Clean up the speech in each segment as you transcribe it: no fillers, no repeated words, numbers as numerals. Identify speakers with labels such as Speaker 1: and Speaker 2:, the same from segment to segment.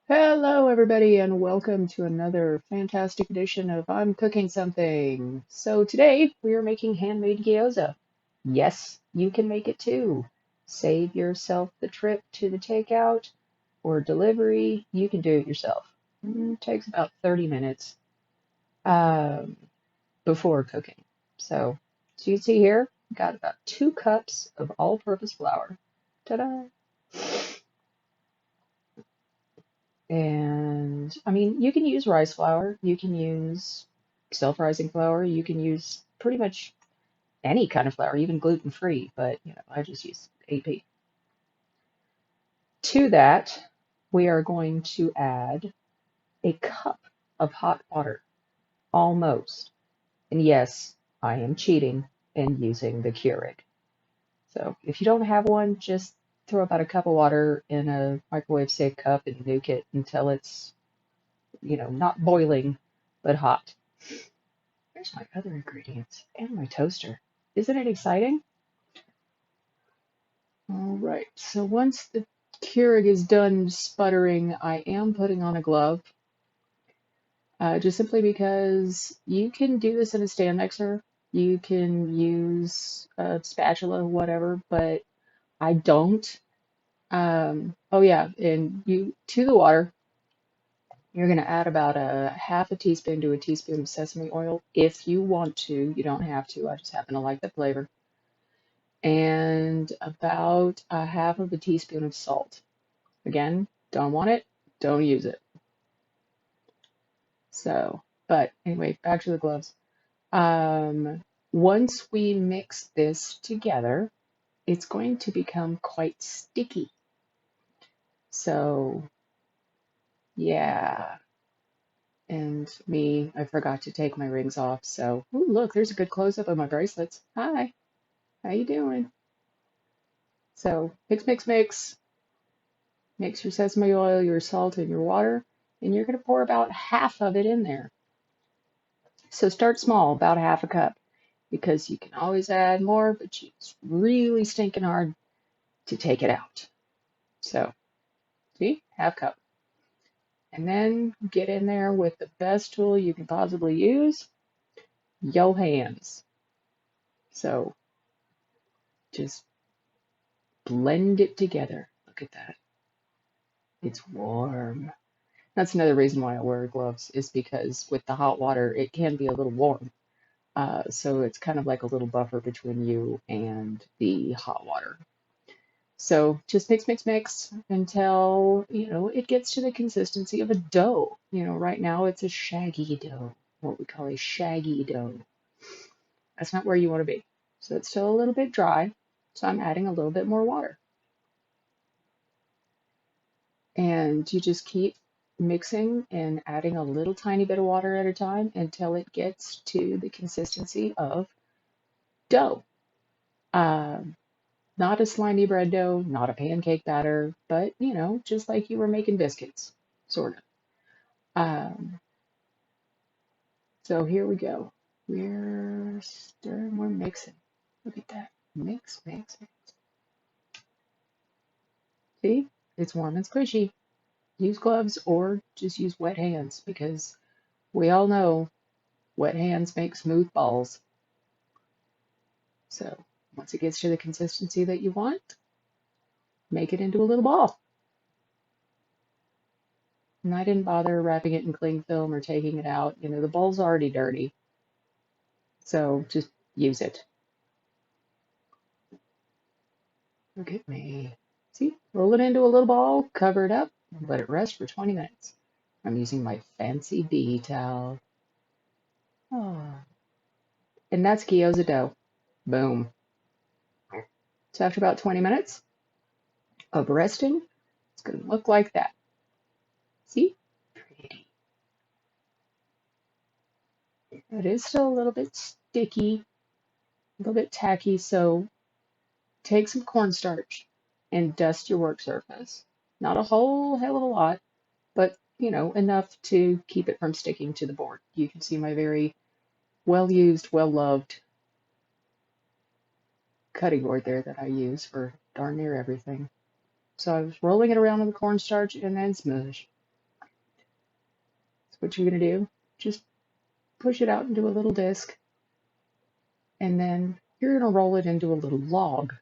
Speaker 1: Hello, everybody, and welcome to another fantastic edition of I'm Cooking Something. So today we are making handmade gyoza. Yes, you can make it too. Save yourself the trip to the takeout or delivery. You can do it yourself. It takes about 30 minutes um, before cooking. So you can see here, got about 2 cups of all-purpose flour. Ta-da! And I mean, you can use rice flour, you can use self-rising flour, you can use pretty much any kind of flour, even gluten-free, but I just use AP. To that, we are going to add a cup of hot water, almost. And yes, I am cheating and using the Keurig. So if you don't have one, just throw about a cup of water in a microwave safe cup and nuke it until it's, not boiling, but hot. Here's my other ingredients and my toaster. Isn't it exciting? All right, so once the Keurig is done sputtering, I am putting on a glove, just simply because you can do this in a stand mixer. You can use a spatula, whatever, but I don't. Oh yeah, and to the water, you're going to add about a half a teaspoon to a teaspoon of sesame oil if you want to. You don't have to. I just happen to like the flavor. And about a half of a teaspoon of salt. Again, don't want it, don't use it. So, but anyway, back to the gloves. Um, Once we mix this together, it's going to become quite sticky. So, yeah. And I forgot to take my rings off. So, ooh, look, there's a good close-up of my bracelets. Hi, how you doing? So, mix, mix, mix. Mix your sesame oil, your salt, and your water, and you're going to pour about half of it in there. So start small, about half a cup, because you can always add more, but it's really stinking hard to take it out. So, see, half cup. And then get in there with the best tool you can possibly use, your hands. So just blend it together. Look at that. It's warm. That's another reason why I wear gloves, is because with the hot water, it can be a little warm. So it's kind of like a little buffer between you and the hot water. So just mix, mix, mix until, it gets to the consistency of a dough. Right now it's a shaggy dough, what we call a shaggy dough. That's not where you want to be. So it's still a little bit dry. So I'm adding a little bit more water. And you just keep mixing and adding a little tiny bit of water at a time until it gets to the consistency of dough. Um, Not a slimy bread dough, not a pancake batter, but just like you were making biscuits, sort of. So here we go. We're stirring, we're mixing. Look at that. Mix, mix, mix. See? It's warm and squishy. Use gloves or just use wet hands, because we all know wet hands make smooth balls. So once it gets to the consistency that you want, make it into a little ball. And I didn't bother wrapping it in cling film or taking it out. The bowl's already dirty. So just use it. Look at me. See? Roll it into a little ball, cover it up, and let it rest for 20 minutes. I'm using my fancy bee towel. Oh. And that's gyoza dough. Boom. So after about 20 minutes of resting, it's going to look like that. See? Pretty. It is still a little bit sticky, a little bit tacky, so take some cornstarch and dust your work surface. Not a whole hell of a lot, but enough to keep it from sticking to the board. You can see my very well used, well loved cutting board there that I use for darn near everything. So I was rolling it around in the cornstarch and then smush. what you're going to do, just push it out into a little disc, and then you're going to roll it into a little log.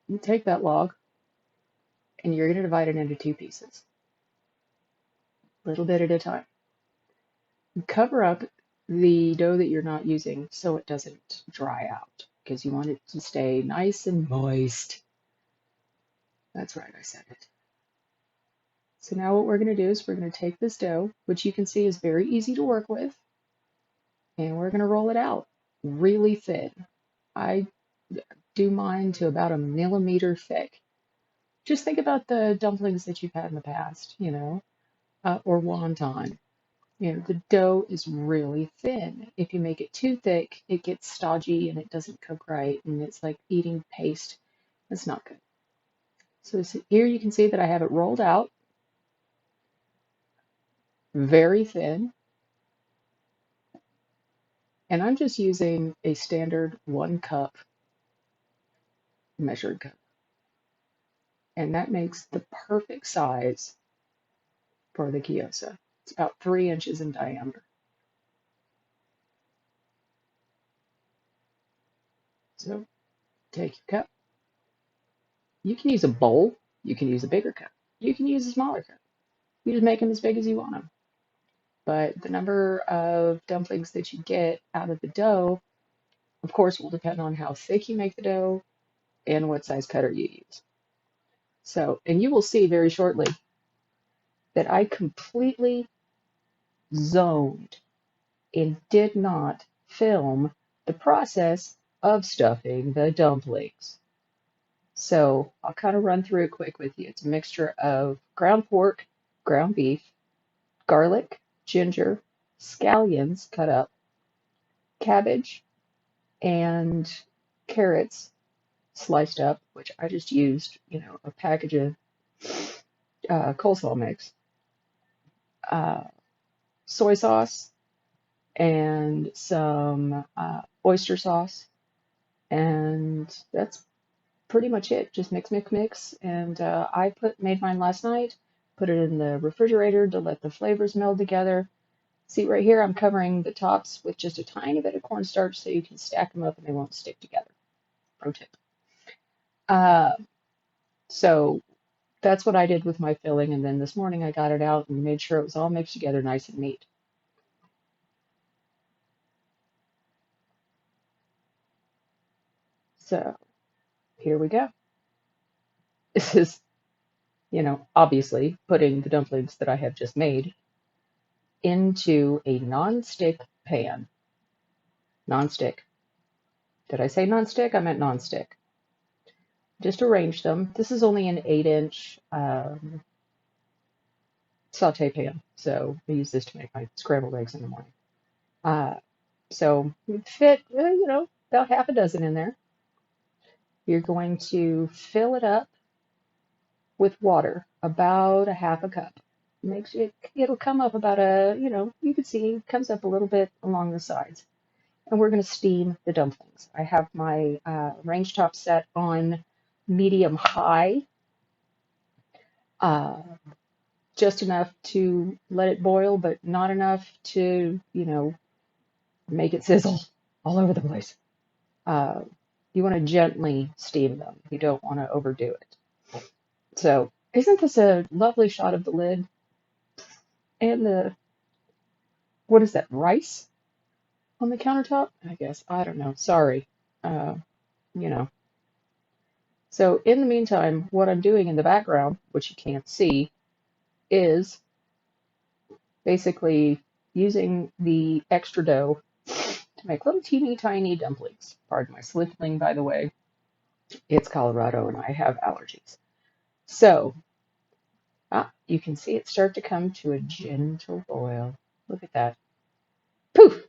Speaker 1: You take that log, and you're going to divide it into two pieces, a little bit at a time. Cover up the dough that you're not using so it doesn't dry out, because you want it to stay nice and moist. That's right, I said it. So now what we're going to do is we're going to take this dough, which you can see is very easy to work with, and we're going to roll it out really thin. I do mine to about a millimeter thick. Just think about the dumplings that you've had in the past, or wonton. The dough is really thin. If you make it too thick, it gets stodgy and it doesn't cook right, and it's like eating paste. It's not good. So here you can see that I have it rolled out very thin, and I'm just using a standard 1 cup measured cup, and that makes the perfect size for the gyoza. It's about 3 inches in diameter. So take your cup. You can use a bowl. You can use a bigger cup. You can use a smaller cup. You just make them as big as you want them. But the number of dumplings that you get out of the dough, of course, will depend on how thick you make the dough and what size cutter you use. So, and you will see very shortly that I completely zoned and did not film the process of stuffing the dumplings. So I'll kind of run through it quick with you. It's a mixture of ground pork, ground beef, garlic, ginger, scallions cut up, cabbage, and carrots sliced up, which I just used, a package of coleslaw mix, soy sauce, and some oyster sauce, and that's pretty much it. Just mix, mix, mix. And I made mine last night, put it in the refrigerator to let the flavors meld together. See right here, I'm covering the tops with just a tiny bit of cornstarch so you can stack them up and they won't stick together. Pro tip. So that's what I did with my filling, and then this morning I got it out and made sure it was all mixed together nice and neat. So here we go. This is, obviously putting the dumplings that I have just made into a non-stick pan. Non-stick. Did I say non-stick? I meant non-stick. Just arrange them. This is only an 8-inch saute pan, so I use this to make my scrambled eggs in the morning. So fit, about half a dozen in there. You're going to fill it up with water, about a half a cup. It'll come up about you can see it comes up a little bit along the sides. And we're going to steam the dumplings. I have my range top set on medium high, just enough to let it boil, but not enough to, make it sizzle all over the place. You want to gently steam them. You don't want to overdo it. So, isn't this a lovely shot of the lid? And what is that, rice on the countertop? I guess. I don't know. Sorry. Uh, you know. So, in the meantime, what I'm doing in the background, which you can't see, is basically using the extra dough to make little teeny tiny dumplings. Pardon my sniffling, by the way. It's Colorado and I have allergies. So, you can see it start to come to a gentle boil. Look at that. Poof!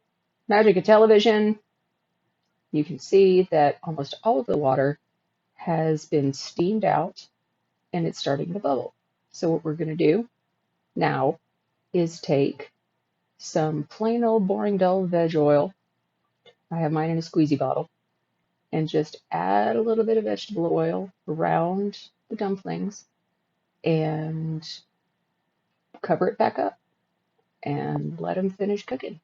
Speaker 1: Magic of television. You can see that almost all of the water has been steamed out and it's starting to bubble. So what we're going to do now is take some plain old boring dull veg oil. I have mine in a squeezy bottle. And just add a little bit of vegetable oil around the dumplings and cover it back up and let them finish cooking.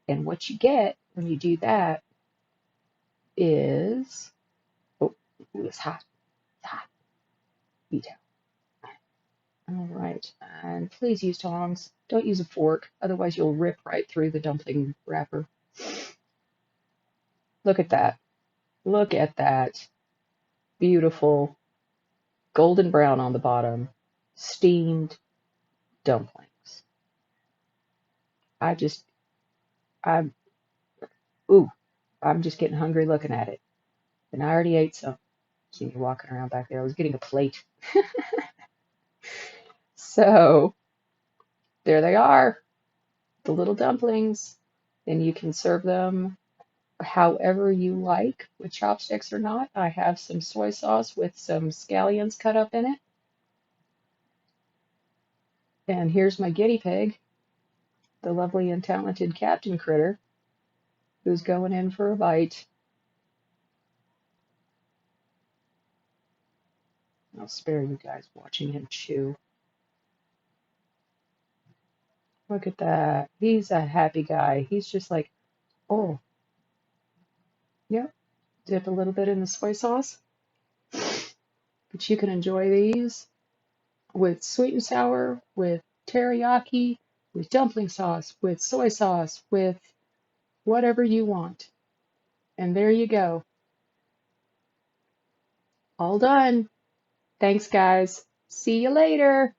Speaker 1: And what you get when you do that is, oh, it's hot, it's hot, be down. All right, and please use tongs. Don't use a fork, otherwise you'll rip right through the dumpling wrapper. Look at that. Look at that. Beautiful golden brown on the bottom, steamed dumplings. I just, I'm, ooh, I'm just getting hungry looking at it. And I already ate some. See me walking around back there. I was getting a plate. So there they are, the little dumplings. And you can serve them however you like, with chopsticks or not. I have some soy sauce with some scallions cut up in it. And here's my guinea pig, the lovely and talented Captain Critter, who's going in for a bite. I'll spare you guys watching him chew. Look at that. He's a happy guy. He's just like, oh, yep. Dip a little bit in the soy sauce. But you can enjoy these with sweet and sour, with teriyaki, with dumpling sauce, with soy sauce, with whatever you want. And there you go. All done. Thanks, guys. See you later.